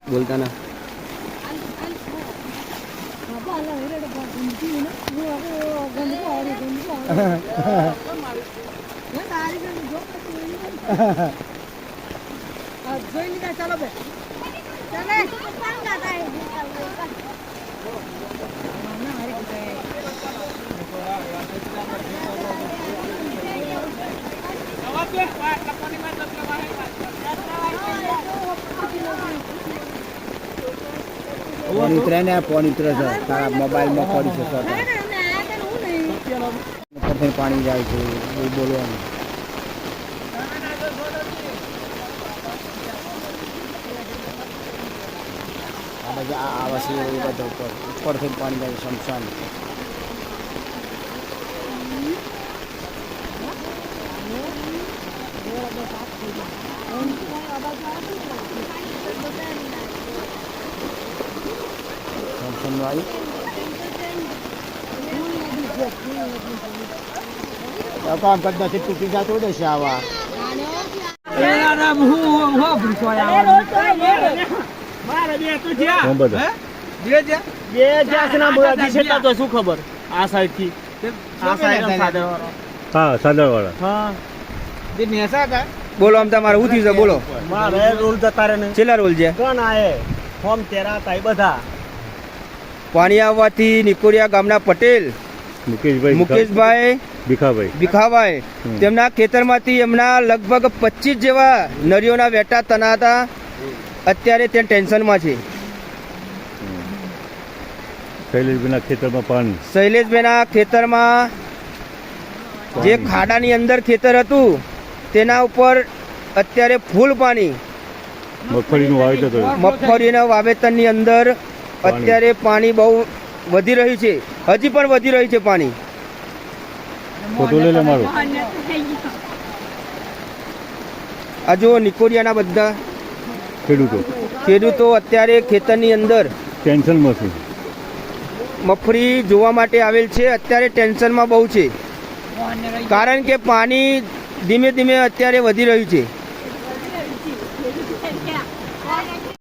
बोलता ना फोन उतरे ने फोन उतरे છે તારા મોબાઈલમાં પડી છે ઉપરથી પાણી જાય છે એ બોલવાનું આ બધા આ વસ્તુ એ બધા ઉપરથી પાણી જાય શમશાન શમશાનવાળી કામ કરતા તૂટી જતો દેશે આવા શું ખબર આ સાઈડ થી બોલો આમ તમારે શું થયું છે બોલો મારે રોલ જતા રહે છેલ્લા રોલ છે કોણ આયે ફોર્મ તેરા તાઈ બધા પાણી આવવાથી નિકોરિયા ગામના પટેલ મુકેશભાઈ ભીખાભાઈ તેમના ખેતરમાંથી એમના લગભગ 25 જેવા નરીઓના વેટા તના હતા અત્યારે તે ટેન્શનમાં છે શૈલેષભાઈના ખેતરમાં જે ખાડાની અંદર ખેતર હતું તેના ઉપર અત્યારે ફૂલ પાણી મગફળીના વાવેતરની અંદર અત્યારે પાણી બહુ વધી રહ્યું છે હજી પણ વધી રહ્યું છે પાણી આ જો નિકોરિયાના બધા ખેડૂતો અત્યારે ખેતરની અંદર ટેન્શનમાં છે મગફળી જોવા માટે આવેલ છે અત્યારે ટેન્શનમાં બહુ છે કારણ કે પાણી ધીમે ધીમે અત્યારે વધી રહ્યું છે